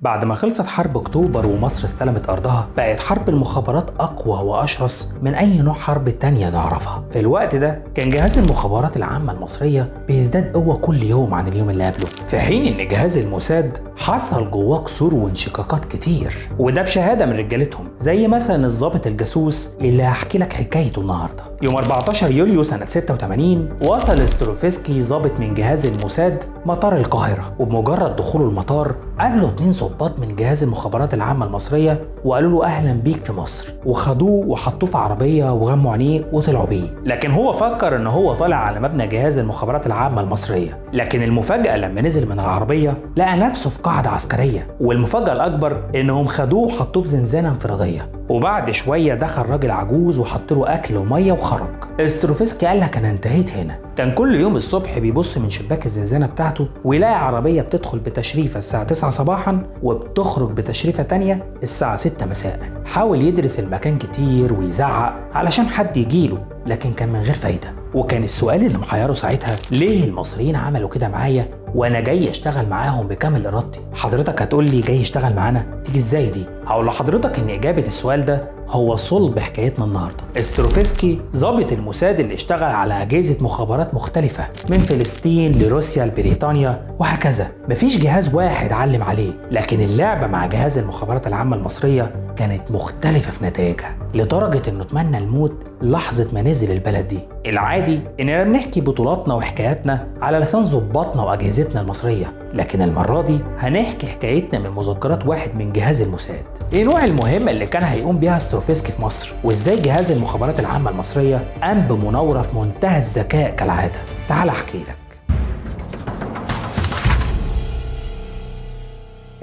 بعد ما خلصت حرب أكتوبر ومصر استلمت أرضها، بقت حرب المخابرات أقوى وأشرس من أي نوع حرب تانية نعرفها. في الوقت ده كان جهاز المخابرات العامة المصرية بيزداد قوة كل يوم عن اليوم اللي قبله، في حين إن جهاز الموساد حصل جواه كسور وانشقاقات كتير، وده بشهادة من رجالتهم، زي مثلا الضابط الجاسوس اللي هحكي لك حكايته النهارده. يوم 14 يوليو سنة 86 وصل ستروفسكي ضابط من جهاز الموساد مطار القاهرة، وبمجرد دخوله المطار قابله 2 ضباط من جهاز المخابرات العامة المصرية وقالوا له أهلا بيك في مصر، وخدوه وحطوه في عربية وغموا عينيه وطلعوا بيه. لكن هو فكر إن هو طالع على مبنى جهاز المخابرات العامة المصرية، لكن المفاجأة لما نزل من العربية لقى نفسه في قاعدة عسكرية، والمفاجأة الأكبر إنهم خدوه وحطوه في زنزانة انفرادية. وبعد شوية دخل راجل عجوز وحط له أكل ومية وخرج. ستروفسكي قال لك أنا انتهيت هنا. كان كل يوم الصبح بيبص من شباك الزنزانة بتاعته ويلاقي عربية بتدخل بتشريفة الساعة 9 صباحا وبتخرج بتشريفة تانية الساعة 6 مساء. حاول يدرس المكان كتير ويزعق علشان حد يجيله، لكن كان من غير فايدة. وكان السؤال اللي محيره ساعتها، ليه المصريين عملوا كده معايا وانا جاي اشتغل معاهم بكامل ارادتي؟ حضرتك هتقول لي جاي اشتغل معانا، تيجي ازاي دي؟ هقول لحضرتك ان اجابة السؤال ده هو صلب حكايتنا النهارده. ستروفسكي ضابط الموساد اللي اشتغل على اجهزة مخابرات مختلفة من فلسطين لروسيا لبريطانيا وهكذا، مفيش جهاز واحد علم عليه، لكن اللعبة مع جهاز المخابرات العامة المصرية كانت مختلفة في نتائجها، لدرجة انه اتمنى الموت لحظة ما نزل البلد دي. العادي اننا بنحكي بطولاتنا وحكاياتنا على لسان ضباطنا واجهزتنا المصرية، لكن المرة دي هنحكي حكايتنا من مذكرات واحد من جهاز الموساد. ايه نوع المهمة اللي كان هيقوم بيها ستروفسكي في مصر، وازاي جهاز المخابرات العامة المصرية قام بمناورة في منتهى الذكاء كالعادة؟ تعال احكي لك.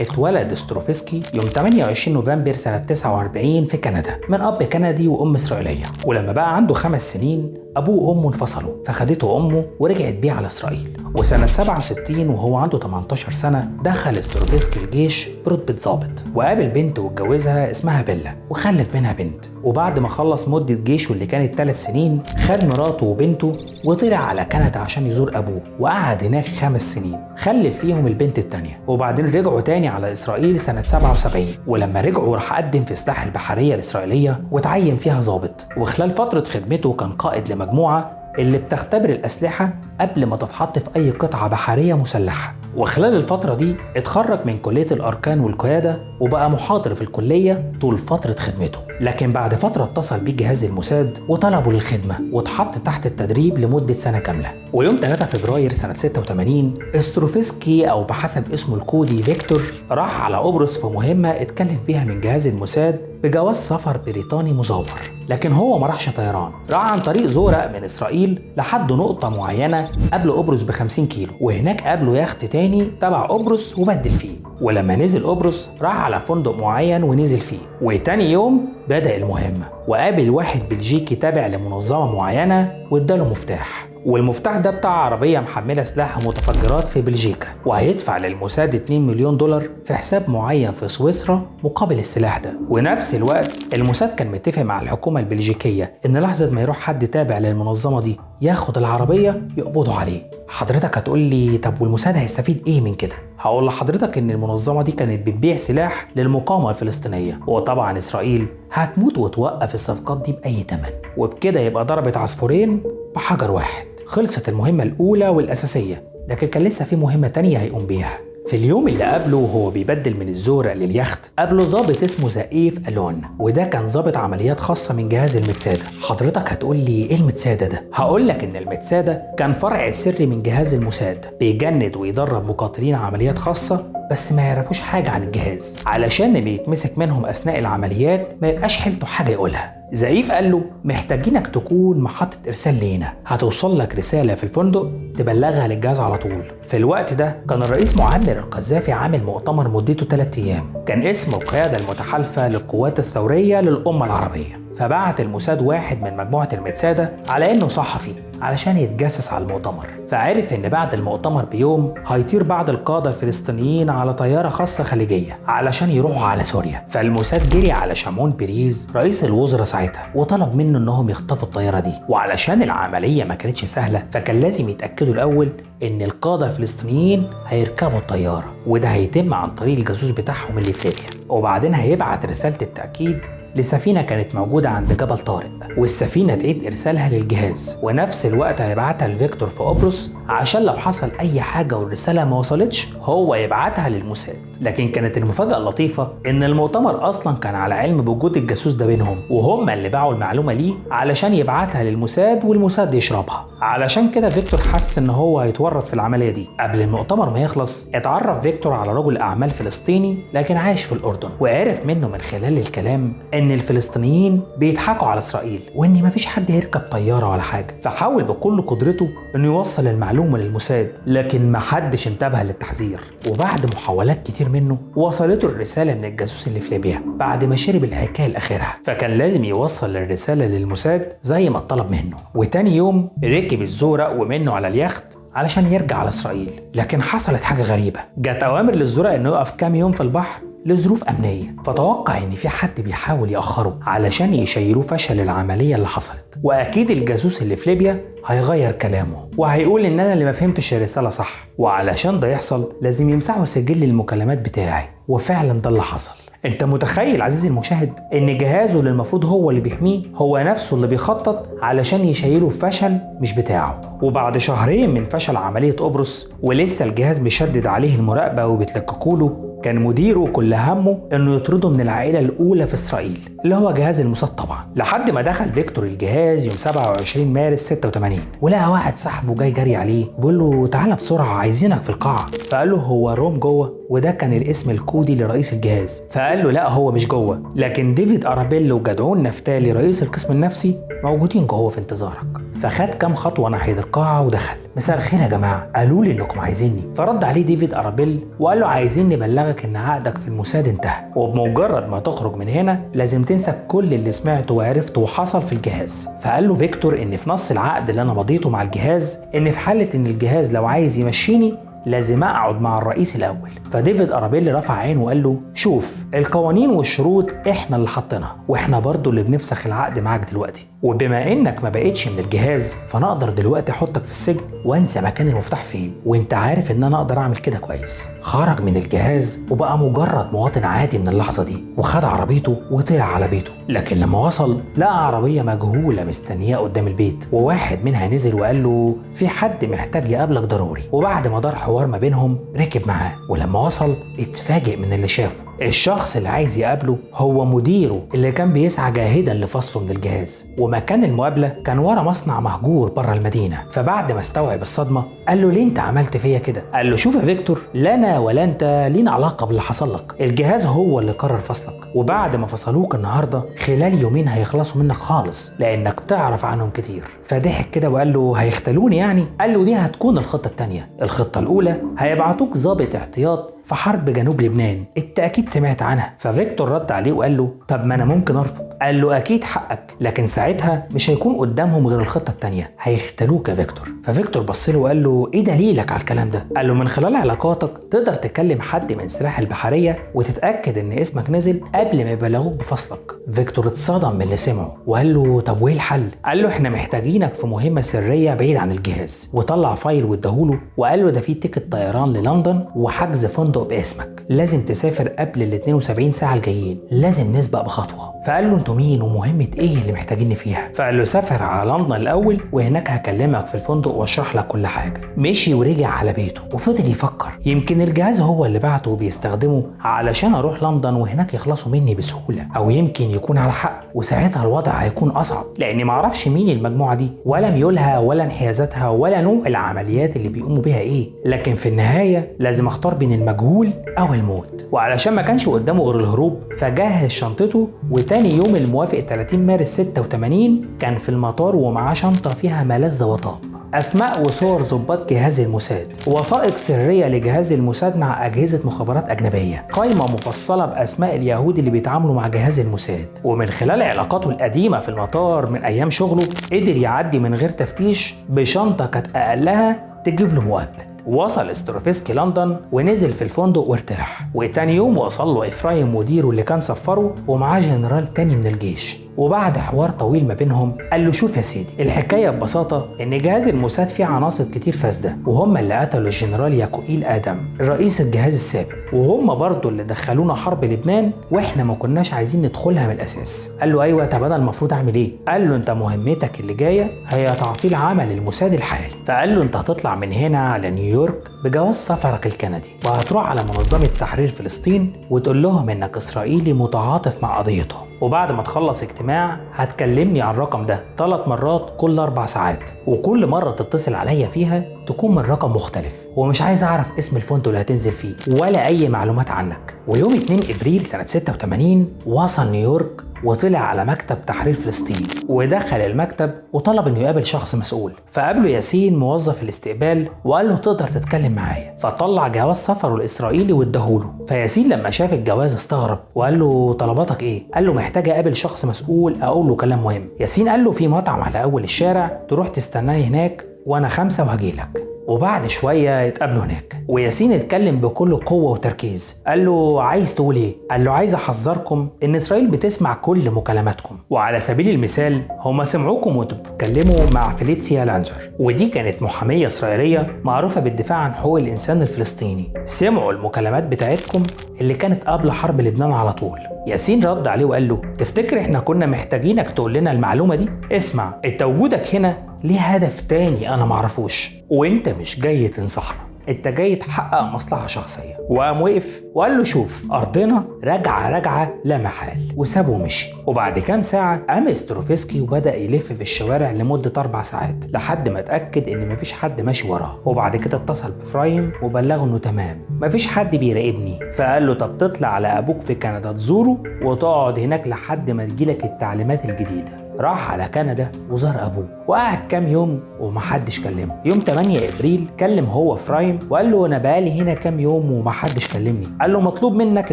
اتولد ستروفسكي يوم 28 نوفمبر سنة 49 في كندا من أب كندي وأم إسرائيلية، ولما بقى عنده 5 سنين أبوه وأمه انفصلوا، فخدته أمه ورجعت بيه على إسرائيل. وسنة 67 وهو عنده 18 سنة دخل ستروفسكي الجيش برتبة ضابط، وقابل بنت واتجوزها اسمها بيلا وخلف منها بنت. وبعد ما خلص مدة جيشه اللي كانت 3 سنين خد مراته وبنته وطلع على كندا عشان يزور أبوه، وقعد هناك 5 سنين خلف فيهم البنت التانية. وبعدين رجعوا تاني على إسرائيل سنة 77، ولما رجعوا راح قدم في سلاح البحرية الإسرائيلية وتعين فيها ضابط، وخلال فترة خدمته كان قائد لمجموعة اللي بتختبر الأسلحة قبل ما تتحط في أي قطعة بحرية مسلحة. وخلال الفترة دي اتخرج من كلية الأركان والقيادة وبقى محاضر في الكلية طول فترة خدمته. لكن بعد فترة اتصل بيه جهاز الموساد وطلبوا للخدمة واتحط تحت التدريب لمدة سنة كاملة. ويوم 3 فبراير سنة 86 ستروفسكي أو بحسب اسمه الكودي فيكتور راح على قبرص في مهمة اتكلف بيها من جهاز الموساد بجواز سفر بريطاني مزور. لكن هو ما راحش طيران، راح عن طريق زورق من إسرائيل لحد نقطة معينة قبل قبرص ب50 كيلو، وهناك قابله يخت تاني تبع قبرص وبدل فيه. ولما نزل قبرص راح على فندق معين ونزل فيه، وتاني يوم بدأ المهمة وقابل واحد بلجيكي تابع لمنظمة معينة واداله مفتاح، والمفتاح ده بتاع عربية محملة سلاح ومتفجرات في بلجيكا، وهيدفع للموساد 2 مليون دولار في حساب معين في سويسرا مقابل السلاح ده. ونفس الوقت الموساد كان متفق مع الحكومة البلجيكية إن لحظة ما يروح حد تابع للمنظمة دي ياخد العربية يقبضوا عليه. حضرتك هتقول لي طب والموساد هيستفيد ايه من كده؟ هقول لحضرتك ان المنظمة دي كانت بتبيع سلاح للمقاومة الفلسطينية، وطبعا اسرائيل هتموت وتوقف الصفقات دي بأي تمن، وبكده يبقى ضربت عصفورين بحجر واحد. خلصت المهمة الأولى والأساسية، لكن كان لسه في مهمة تانية هيقوم بيها. في اليوم اللي قبله وهو بيبدل من الزورق لليخت قابله ضابط اسمه زائيف ألون، وده كان ضابط عمليات خاصة من جهاز المتسادة. حضرتك هتقول لي ايه المتسادة ده؟ هقول لك ان المتسادة كان فرع سري من جهاز الموساد بيجند ويدرب مقاتلين عمليات خاصة بس ما يعرفوش حاجة عن الجهاز، علشان اللي يتمسك منهم أثناء العمليات ما يبقاش حيلته حاجة يقولها. زائيف قال له محتاجينك تكون محطة إرسال لينا، هتوصل لك رسالة في الفندق تبلغها للجهاز على طول. في الوقت ده كان الرئيس معمر القذافي عامل مؤتمر مدته 3 أيام كان اسمه القيادة المتحالفة للقوات الثورية للأمة العربية. فبعت الموساد واحد من مجموعة المتسادة على إنه صحفي علشان يتجسس على المؤتمر. فعرف إن بعد المؤتمر بيوم هيطير بعض القادة الفلسطينيين على طيارة خاصة خليجية علشان يروحوا على سوريا. فالموساد جري على شمعون بيريز رئيس الوزراء ساعتها وطلب منه إنهم يخطفوا الطيارة دي، وعلشان العملية ما كانتش سهلة فكان لازم يتأكدوا الأول إن القادة الفلسطينيين هيركبوا الطيارة، وده هيتم عن طريق الجاسوس بتاعهم اللي في ليبيا. وبعدين هيبعت رسالة التأكيد لسفينة كانت موجودة عند جبل طارق، والسفينة تعيد إرسالها للجهاز، ونفس الوقت هيبعتها لفيكتور في قبرص عشان لو حصل أي حاجة والرسالة ما وصلتش هو يبعتها للموساد. لكن كانت المفاجأة اللطيفة إن المؤتمر أصلا كان على علم بوجود الجاسوس ده بينهم، وهم اللي باعوا المعلومة ليه علشان يبعتها للموساد والموساد يشربها. علشان كده فيكتور حس إن هو هيتورط في العملية دي. قبل المؤتمر ما يخلص اتعرف فيكتور على رجل أعمال فلسطيني لكن عايش في الأردن، وعرف منه من خلال الكلام إن الفلسطينيين بيضحكوا على إسرائيل وإن مفيش حد يركب طيارة ولا حاجة. فحاول بكل قدرته إنه يوصل المعلومة للموساد، لكن محدش انتبه للتحذير. وبعد محاولات كتير منه وصلته الرسالة من الجاسوس اللي في ليبيا بعد ما شرب الحكاية لآخرها، فكان لازم يوصل الرسالة للموساد زي ما اتطلب منه. وتاني يوم ركب الزورق ومنه على اليخت علشان يرجع على إسرائيل. لكن حصلت حاجة غريبة، جت أوامر للزورق إنه يقف كام يوم في البحر لظروف أمنية، فتوقع إن في حد بيحاول يأخره علشان يشيلوه فشل العملية اللي حصلت. وأكيد الجاسوس اللي في ليبيا هيغير كلامه وهيقول إن أنا اللي ما فهمتش الرسالة صح، وعلشان ده يحصل لازم يمسحوا سجل المكالمات بتاعي. وفعلا ده اللي حصل. انت متخيل عزيزي المشاهد ان جهازه اللي المفروض هو اللي بيحميه هو نفسه اللي بيخطط علشان يشيله فشل مش بتاعه. وبعد شهرين من فشل عملية قبرص ولسه الجهاز مشدد عليه المراقبة وبيتلككوله، كان مديره كل همه انه يطرده من العائلة الاولى في اسرائيل اللي هو جهاز الموساد طبعا. لحد ما دخل فيكتور الجهاز يوم 27 مارس 86، ولقى واحد صاحبه جاي جري عليه بيقول له تعالى بسرعة عايزينك في القاعة. فقال له هو روم جوه، وده كان الاسم الكودي لرئيس الجهاز. فقال له لا هو مش جوه، لكن ديفيد أرابيل وجدعون نفتالي رئيس القسم النفسي موجودين جوه في انتظارك. فخد كام خطوة ناحية القاعة ودخل. مساء الخير يا جماعة، قالوا لي انكم عايزيني. فرد عليه ديفيد أرابيل وقال له عايزين نبلغك ان عقدك في الموساد انتهى، وبمجرد ما تخرج من هنا لازم تنسى كل اللي سمعته وعرفته وحصل في الجهاز. فقال له فيكتور ان في نص العقد اللي انا مضيته مع الجهاز ان في حالة ان الجهاز لو عايز يمشيني لازم اقعد مع الرئيس الاول. فديفيد أرابيل رفع عينه وقال له شوف القوانين والشروط احنا اللي حطيناها، واحنا برضو اللي بنفسخ العقد معاك دلوقتي، وبما انك ما بقتش من الجهاز فانا اقدر دلوقتي احطك في السجن وانسى مكان المفتاح فين، وانت عارف ان انا اقدر اعمل كده كويس. خرج من الجهاز وبقى مجرد مواطن عادي من اللحظه دي، وخد عربيته وطلع على بيته. لكن لما وصل لقى عربيه مجهوله مستنياه قدام البيت، وواحد منها نزل وقال له في حد محتاج يقابلك ضروري. وبعد ما دار حوار ما بينهم ركب معاه، ولما وصل اتفاجئ من اللي شافه. الشخص اللي عايز يقابله هو مديره اللي كان بيسعى جاهدا لفصله من الجهاز، ومكان المقابله كان ورا مصنع مهجور بره المدينه. فبعد ما استوعب الصدمه قال له ليه انت عملت فيا كده؟ قال له شوف يا فيكتور، لا انا ولا انت لينا علاقه باللي حصل لك، الجهاز هو اللي قرر فصلك، وبعد ما فصلوك النهارده خلال يومين هيخلصوا منك خالص لانك تعرف عنهم كتير. فضحك كده وقال له هيختلوني يعني؟ قال له دي هتكون الخطه الثانيه. الخطه الاولى هيبعتوك ضابط احتياط في حرب جنوب لبنان، انت اكيد سمعت عنها. ففيكتور رد عليه وقال له طب ما انا ممكن ارفض. قال له اكيد حقك، لكن ساعتها مش هيكون قدامهم غير الخطه الثانيه، هيختلوك يا فيكتور. ففيكتور بص له وقال له ايه دليلك على الكلام ده؟ قال له من خلال علاقاتك تقدر تكلم حد من سلاح البحريه وتتاكد ان اسمك نزل قبل ما يبلغوك بفصلك. فيكتور اتصدم من اللي سمعه وقال له طب وايه الحل؟ قال له احنا محتاجينك في مهمه سريه بعيد عن الجهاز. وطلع فايل واداهوله وقال له ده فيه تيكت طيران للندن وحجز فندق باسمك، لازم تسافر قبل ال 72 ساعه الجايين، لازم نسبق بخطوه. فقال له انتوا مين ومهمه ايه اللي محتاجيني فيها؟ فقال له سافر على لندن الاول وهناك هكلمك في الفندق واشرح لك كل حاجه. مشي ورجع على بيته وفضل يفكر يمكن الجهاز هو اللي بعته وبيستخدمه علشان اروح لندن وهناك يخلصوا مني بسهوله، او يمكن يكون على حق وساعتها الوضع هيكون اصعب لاني معرفش مين المجموعه دي ولا ميولها ولا انحيازاتها ولا نوع العمليات اللي بيقوموا بيها ايه، لكن في النهايه لازم اختار بين المجهول او الموت. وعلشان ما كانش قدامه غير الهروب فجهز شنطته، وتاني يوم الموافق 30 مارس 86 كان في المطار ومعاه شنطه فيها ملذ وطاب. أسماء وصور ضباط جهاز الموساد، وثائق سرية لجهاز الموساد مع أجهزة مخابرات أجنبية، قائمة مفصلة بأسماء اليهود اللي بيتعاملوا مع جهاز الموساد. ومن خلال علاقاته القديمة في المطار من أيام شغله قدر يعدي من غير تفتيش بشنطة كانت أقلها تجيب له مؤبد. وصل استروفسكي لندن ونزل في الفندق وارتاح، وتاني يوم وصل له إفرايم مديره اللي كان سفره ومعاه جنرال تاني من الجيش. وبعد حوار طويل ما بينهم قال له شوف يا سيدي، الحكايه ببساطه ان جهاز الموساد فيه عناصر كتير فاسده، وهم اللي قتلوا الجنرال ياكوئيل ادم الرئيس الجهاز السابق، وهم برضه اللي دخلونا حرب لبنان واحنا ما كناش عايزين ندخلها من الاساس. قال له ايوه، طب انا المفروض اعمل ايه؟ قال له انت مهمتك اللي جايه هي تعطيل عمل الموساد الحالي. فقال له انت هتطلع من هنا على نيويورك بجواز سفرك الكندي، وهتروح على منظمه تحرير فلسطين وتقول لهم انك اسرائيلي متعاطف مع قضيتهم، وبعد ما تخلص اجتماع هتكلمني على الرقم ده 3 مرات كل 4 ساعات، وكل مرة تتصل عليا فيها تكون من رقم مختلف، ومش عايز اعرف اسم الفندق اللي هتنزل فيه ولا اي معلومات عنك. ويوم 2 ابريل سنة 86 وصل نيويورك وطلع على مكتب تحرير فلسطين، ودخل المكتب وطلب انه يقابل شخص مسؤول. فقابله ياسين موظف الاستقبال وقال له تقدر تتكلم معايا، فطلع جواز سفره الاسرائيلي واداهوله. فياسين لما شاف الجواز استغرب وقال له طلباتك ايه؟ قال له محتاج اقابل شخص مسؤول اقول له كلام مهم. ياسين قال له في مطعم على اول الشارع تروح تستناني هناك وانا 5 وهجيلك. وبعد شوية اتقابلوا هناك، وياسين اتكلم بكل قوة وتركيز. قال له عايز تقول ايه؟ قال له عايز احذركم ان اسرائيل بتسمع كل مكالماتكم، وعلى سبيل المثال هم سمعوكم وانتوا بتتكلموا مع فيليتسيا لانجر، ودي كانت محامية اسرائيلية معروفة بالدفاع عن حقوق الانسان الفلسطيني. سمعوا المكالمات بتاعتكم اللي كانت قبل حرب لبنان على طول. ياسين رد عليه وقال له تفتكر احنا كنا محتاجينك تقول لنا المعلومة دي؟ اسمع، انت وجودك هنا ليه هدف تاني انا معرفوش، وانت مش جاي تنصحنا، انت جاي تحقق مصلحة شخصية. وقام وقف وقال له شوف، ارضنا راجعة لا محال، وسابه ومشي. وبعد كام ساعة قام استروفسكي وبدأ يلف في الشوارع لمدة 4 ساعات لحد ما اتأكد ان مفيش حد ماشي وراه. وبعد كده اتصل بفرايم وبلغه انه تمام مفيش حد بيراقبني. فقال له طب تطلع على ابوك في كندا تزوره وتقعد هناك لحد ما تجيلك التعليمات الجديدة. راح على كندا وزار ابوه وقعد كام يوم ومحدش كلمه. يوم 8 ابريل كلم هو فرايم وقال له انا بقالي هنا كام يوم ومحدش كلمني. قال له مطلوب منك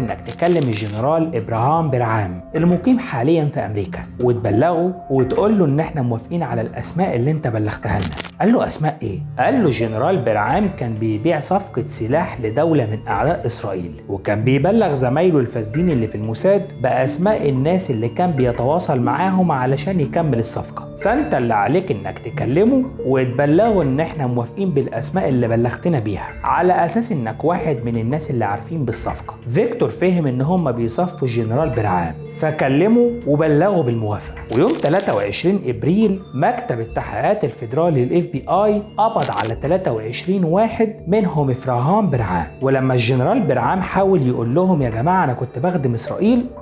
انك تكلم الجنرال ابراهام برعام المقيم حاليا في امريكا وتبلغه وتقول له ان احنا موافقين على الاسماء اللي انت بلغتها لنا. قال له اسماء ايه؟ قال له الجنرال برعام كان بيبيع صفقة سلاح لدولة من اعداء اسرائيل، وكان بيبلغ زمايله الفاسدين اللي في الموساد باسماء الناس اللي كان بيتواصل معاهم علشان يكمل الصفقة. فانت اللي عليك انك تكلمه وتبلغه ان احنا موافقين بالاسماء اللي بلغتنا بيها على اساس انك واحد من الناس اللي عارفين بالصفقة. فيكتور فهم ان هم بيصفوا الجنرال برعام فكلمه وبلغه بالموافقة. ويوم 23 ابريل مكتب التحقيقات الفيدرالي الاف بي اي قبض على 23 واحد منهم افراهام برعام. ولما الجنرال برعام حاول يقول لهم يا جماعة انا كنت بخدم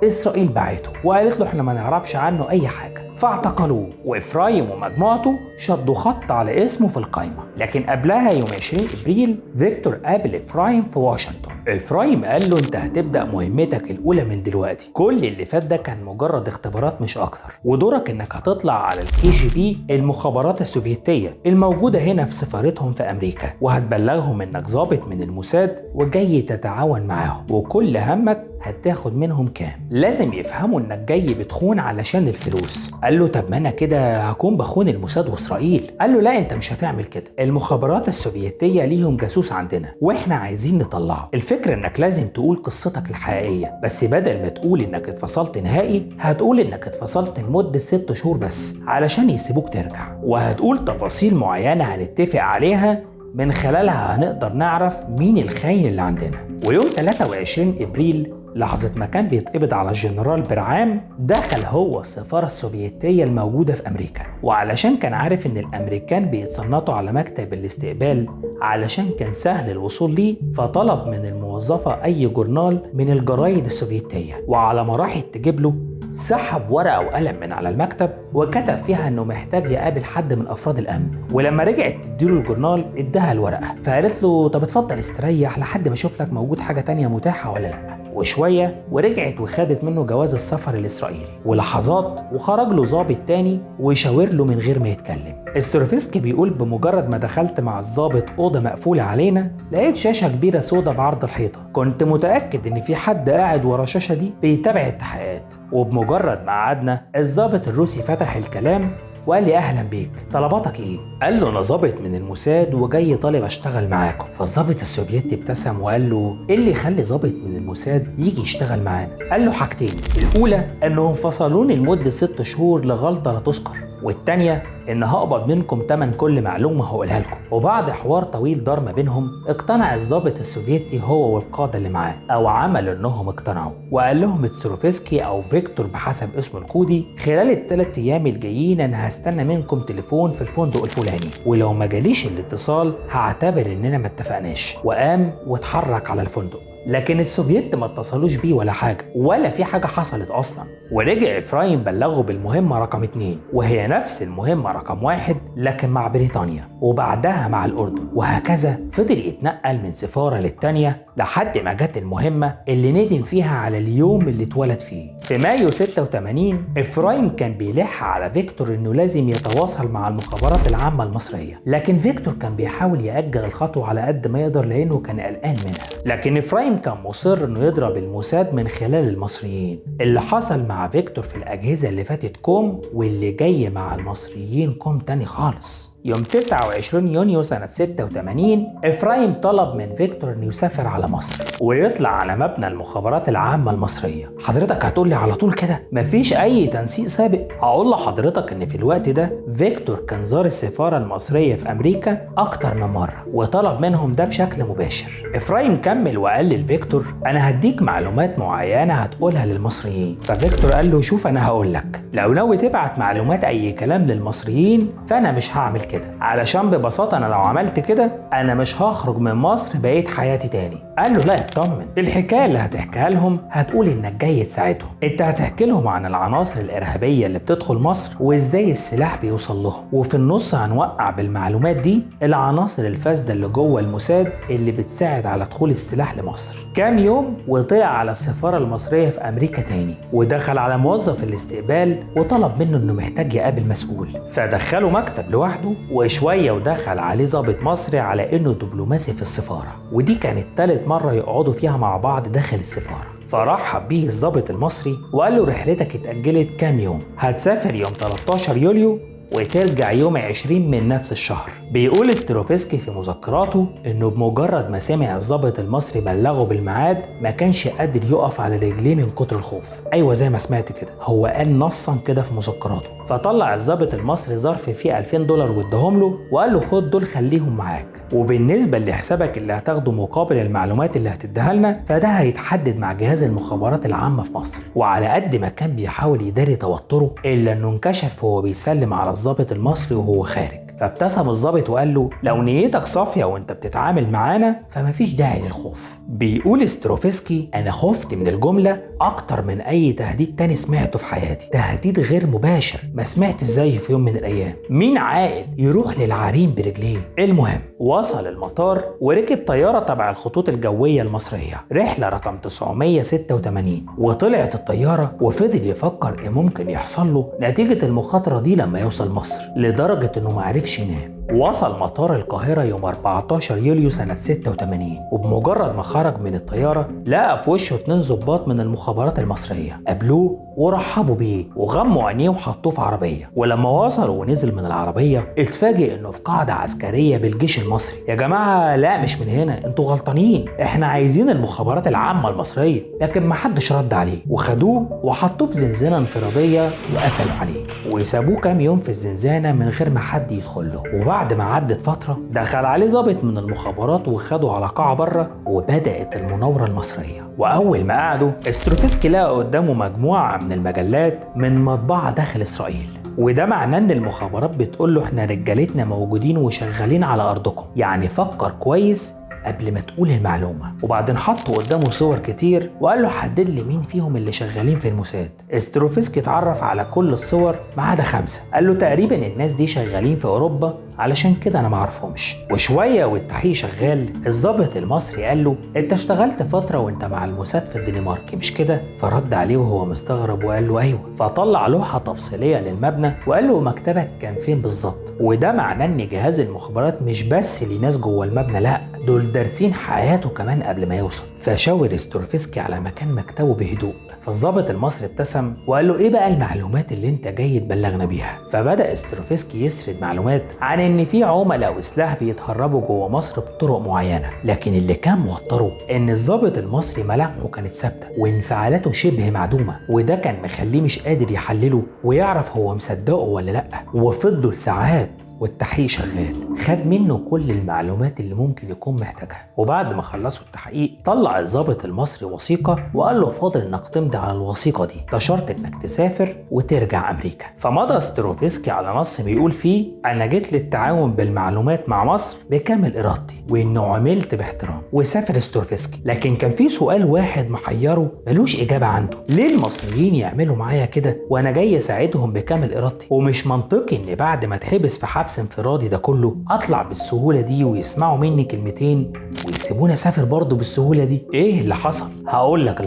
اسرائيل بعته وقالت له احنا ما نعرفش عنه اي حاجة، فاعتقلوه. وإفرايم ومجموعته شدوا خط على اسمه في القائمة. لكن قبلها يوم 20 إبريل فيكتور قابل إفرايم في واشنطن. إفرايم قال له أنت هتبدأ مهمتك الأولى من دلوقتي، كل اللي فات ده كان مجرد اختبارات مش أكتر، ودورك إنك هتطلع على الكي جي بي المخابرات السوفيتية الموجودة هنا في سفارتهم في أمريكا، وهتبلغهم إنك ضابط من الموساد وجاي تتعاون معاهم، وكل همك هتاخد منهم كام. لازم يفهموا انك جاي بتخون علشان الفلوس. قال له طب ما انا كده هكون بخون الموساد واسرائيل. قال له لا انت مش هتعمل كده، المخابرات السوفيتية ليهم جاسوس عندنا واحنا عايزين نطلعه. الفكرة انك لازم تقول قصتك الحقيقية، بس بدل ما تقول انك اتفصلت نهائي هتقول انك اتفصلت لمدة 6 شهور بس علشان يسيبوك ترجع، وهتقول تفاصيل معينة هنتفق عليها من خلالها هنقدر نعرف مين الخاين اللي عندنا. ويوم 23 ابريل لحظة ما كان بيتقبض على الجنرال برعام دخل هو السفارة السوفيتية الموجودة في أمريكا، وعلشان كان عارف إن الأمريكان بيتصنطوا على مكتب الاستقبال علشان كان سهل الوصول ليه، فطلب من الموظفة أي جورنال من الجرايد السوفيتية، وعلى ما راحت تجيب له سحب ورقة وقلم من على المكتب وكتب فيها إنه محتاج يقابل حد من أفراد الأمن. ولما رجعت تديله الجورنال اداها الورقة، فقالت له طب اتفضل استريح لحد ما أشوف لك موجود حاجة تانية متاحة ولا لأ. وشوية ورجعت وخدت منه جواز السفر الإسرائيلي، ولحظات وخرج له ضابط تاني ويشاور له من غير ما يتكلم. استروفسكي بيقول بمجرد ما دخلت مع الضابط أوضة مقفولة علينا لقيت شاشة كبيرة سودة بعرض الحيطة، كنت متأكد إن في حد قاعد ورا الشاشة دي بيتابع التحقيقات. وبمجرد ما قعدنا الضابط الروسي فتح الكلام وقال لي اهلا بيك، طلباتك ايه؟ قال له انا ضابط من الموساد وجاي طالب اشتغل معاكم. فالضابط السوفيتي ابتسم وقال له ايه اللي يخلي ضابط من الموساد يجي يشتغل معانا؟ قال له حاجتين، الاولى انهم فصلوني لمده 6 شهور لغلطه لا تذكر، والتانية ان هقبض منكم تمن كل معلومه هقولها لكم. وبعد حوار طويل دار ما بينهم اقتنع الضابط السوفيتي هو والقاده اللي معاه، او عملوا انهم اقتنعوا، وقال لهم ستروفسكي او فيكتور بحسب اسمه الكودي خلال ال3 ايام الجايين انا هستنى منكم تليفون في الفندق الفلاني، ولو ما جاليش الاتصال هعتبر اننا ما اتفقناش. وقام واتحرك على الفندق، لكن السوفييت ما اتصلوش بيه ولا حاجة، ولا في حاجة حصلت أصلا. ورجع إفرايم بلغه بالمهمة رقم 2، وهي نفس المهمة رقم 1 لكن مع بريطانيا، وبعدها مع الأردن، وهكذا فضل يتنقل من سفارة للتانية لحد ما جت المهمة اللي ندم فيها على اليوم اللي اتولد فيه. في مايو 86 إفرايم كان بيلح على فيكتور إنه لازم يتواصل مع المخابرات العامة المصرية، لكن فيكتور كان بيحاول يأجل الخطوة على قد ما يقدر لأنه كان قلقان منها. لكن إفرايم كان مصر إنه يضرب الموساد من خلال المصريين. اللي حصل مع فيكتور في الأجهزة اللي فاتت كوم، واللي جاي مع المصريين كوم تاني خالص. يوم 29 يونيو سنة 86 إفرايم طلب من فيكتور إنه يسافر على مصر ويطلع على مبنى المخابرات العامة المصرية. حضرتك هتقولي على طول كده مفيش أي تنسيق سابق؟ هقول لحضرتك إن في الوقت ده فيكتور كان زار السفارة المصرية في أمريكا أكتر من مرة وطلب منهم ده بشكل مباشر. إفرايم كمل وقال لفيكتور أنا هديك معلومات معينة هتقولها للمصريين. ففيكتور قال له شوف أنا هقول لك، لو ناوي تبعت معلومات أي كلام للمصريين فأنا مش هعمل كده، علشان ببساطة أنا لو عملت كده أنا مش هخرج من مصر بقيت حياتي تاني. قال له لا اطمن، الحكاية اللي هتحكيها لهم هتقول إنك جاي تساعدهم، أنت هتحكي لهم عن العناصر الإرهابية اللي بتدخل مصر وإزاي السلاح بيوصل لهم، وفي النص هنوقع بالمعلومات دي العناصر الفاسدة اللي جوه الموساد اللي بتساعد على دخول السلاح لمصر. كام يوم وطلع على السفارة المصرية في أمريكا تاني، ودخل على موظف الاستقبال وطلب منه إنه محتاج يقابل مسؤول، فدخله مكتب لوحده وشوية ودخل عليه ضابط مصري على إنه دبلوماسي في السفارة، ودي كانت تالت مرة يقعدوا فيها مع بعض داخل السفارة. فرحب بيه الضابط المصري وقال له رحلتك اتأجلت كام يوم، هتسافر يوم 13 يوليو وترجع يوم 20 من نفس الشهر. بيقول ستروفسكي في مذكراته انه بمجرد ما سمع الضابط المصري بلغه بالميعاد ما كانش قادر يقف على رجليه من كتر الخوف. ايوه زي ما سمعت كده، هو قال نصا كده في مذكراته. فطلع الضابط المصري ظرف فيه $2000 واداهم له وقال له خد دول خليهم معاك، وبالنسبه لحسابك اللي هتاخده مقابل المعلومات اللي هتديها لنا فده هيتحدد مع جهاز المخابرات العامه في مصر. وعلى قد ما كان بيحاول يداري توتره الا انه انكشف وهو بيسلم على الضابط المصري وهو خارج. فابتسم الضابط وقال له لو نيتك صافيه وانت بتتعامل معانا فمفيش داعي للخوف. بيقول ستروفسكي انا خفت من الجمله اكتر من اي تهديد تاني سمعته في حياتي، تهديد غير مباشر ما سمعت زيه في يوم من الايام. مين عاقل يروح للعرين برجليه؟ المهم وصل المطار وركب طياره تبع الخطوط الجويه المصريه رحله رقم 986، وطلعت الطياره وفضل يفكر ايه ممكن يحصل له نتيجه المخاطره دي لما يوصل مصر، لدرجه انه معرفش ينام. وصل مطار القاهرة يوم 14 يوليو سنة 86، وبمجرد ما خرج من الطيارة لقى في وشه 2 ضباط من المخابرات المصرية قابلوه ورحبوا بيه وغموا عينيه وحطوه في عربية. ولما وصلوا ونزل من العربية اتفاجئ انه في قاعدة عسكرية بالجيش المصري. يا جماعة لا مش من هنا، انتوا غلطانين، احنا عايزين المخابرات العامة المصرية. لكن محدش رد عليه، وخدوه وحطوه في زنزانة انفرادية وقفلوا عليه وسابوه كام يوم في الزنزانة من غير ما حد يدخل له. وبعد ما عدت فترة دخل عليه ضابط من المخابرات وخده على قاعة بره وبدأت المناورة المصرية. وأول ما قعدوا ستروفسكي لقى قدامه مجموعة من المجلات من مطبعة داخل إسرائيل، وده معناه ان المخابرات بتقول له احنا رجالتنا موجودين وشغالين على ارضكم، يعني فكر كويس قبل ما تقول المعلومة. وبعدين حطوا قدامه صور كتير وقال له حدد لي مين فيهم اللي شغالين في الموساد. استروفسكي اتعرف على كل الصور ما عدا 5. قال له تقريبا الناس دي شغالين في اوروبا، علشان كده انا معرفهمش. وشويه والتحقيق شغال، الضابط المصري قال له انت اشتغلت فتره وانت مع الموساد في الدنمارك مش كده؟ فرد عليه وهو مستغرب وقال له ايوه. فطلع لوحه تفصيليه للمبنى وقال له مكتبك كان فين بالظبط. وده معناه ان جهاز المخابرات مش بس لناس جوه المبنى، لا دول دارسين حياته كمان قبل ما يوصل. فشاور استروفسكي على مكان مكتبه بهدوء. فالضابط المصري ابتسم وقال له ايه بقى المعلومات اللي انت جاي تبلغنا بيها؟ فبدا استروفسكي يسرد معلومات عن ان في عملاء وسلاح بيتهربوا جوه مصر بطرق معينه، لكن اللي كان موتره ان الضابط المصري ملامحه كانت ثابته وانفعالاته شبه معدومه، وده كان مخليه مش قادر يحلله ويعرف هو مصدقه ولا لا. وفضلوا ساعات والتحقيق شغال، خد منه كل المعلومات اللي ممكن يكون محتاجها. وبعد ما خلصوا التحقيق طلع الضابط المصري وثيقه وقال له فاضل انك تمضي على الوثيقه دي، ده شرط انك تسافر وترجع امريكا. فمضى استروفسكي على نص بيقول فيه انا جيت للتعاون بالمعلومات مع مصر بكامل ارادتي وانه عملت باحترام. وسافر استروفسكي، لكن كان في سؤال واحد محيره ملوش اجابه عنده، ليه المصريين يعملوا معايا كده وانا جاي اساعدهم بكامل ارادتي؟ ومش منطقي ان بعد ما اتحبس في حبس انفرادي ده كله اطلع بالسهوله دي ويسمعوا مني كلمتين ويسيبوني اسافر برضه بالسهوله دي. ايه اللي حصل؟ هقول لك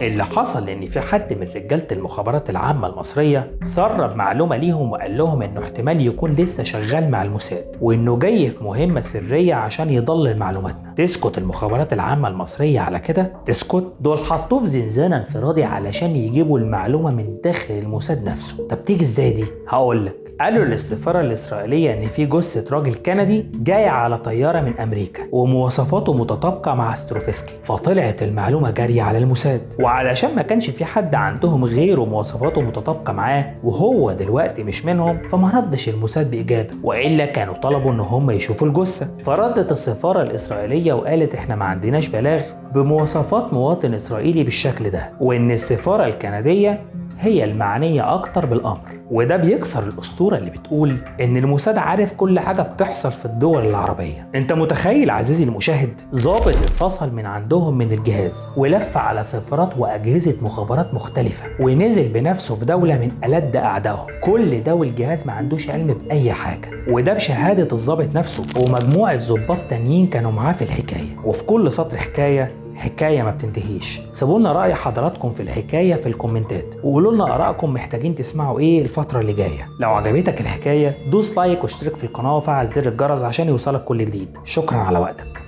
اللي حصل ان في حد من رجاله المخابرات العامه المصريه سرب معلومه ليهم وقال لهم انه احتمال يكون لسه شغال مع الموساد وانه جاي في مهمه سريه عشان يضلل معلوماتنا. تسكت المخابرات العامه المصريه على كده؟ تسكت؟ دول حطوه في زنزانه انفرادي علشان يجيبوا المعلومه من داخل الموساد نفسه. طب تيجي ازاي دي؟ هقول لك. قالوا للسفاره الاسرائيليه ان في جثه راجل كندي جاي على طياره من امريكا ومواصفاته متطابقه مع استروفسكي، فطلعت المعلومه جاريه على الموساد. وعلشان ما كانش في حد عندهم غيره مواصفاته متطابقه معاه وهو دلوقتي مش منهم، فما ردش الموساد باجابه، والا كانوا طلبوا ان هم يشوفوا الجثه. فردت السفاره الاسرائيليه وقالت احنا ما عندناش بلاغ بمواصفات مواطن اسرائيلي بالشكل ده، وان السفاره الكنديه هي المعنيه اكتر بالامر. وده بيكسر الاسطوره اللي بتقول ان الموساد عارف كل حاجه بتحصل في الدول العربيه. انت متخيل عزيزي المشاهد؟ ضابط اتفصل من عندهم من الجهاز ولف على سفارات واجهزه مخابرات مختلفه ونزل بنفسه في دوله من ألد اعدائهم، كل ده والجهاز ما عندوش علم باي حاجه، وده بشهاده الضابط نفسه ومجموعه ضباط تانيين كانوا معاه في الحكايه. وفي كل سطر حكاية ما بتنتهيش. سيبوا لنا رأي حضراتكم في الحكاية في الكومنتات وقولوا لنا آرائكم محتاجين تسمعوا ايه الفترة اللي جاية. لو عجبتك الحكاية دوس لايك واشترك في القناة وفعل زر الجرس عشان يوصلك كل جديد. شكرا على وقتك.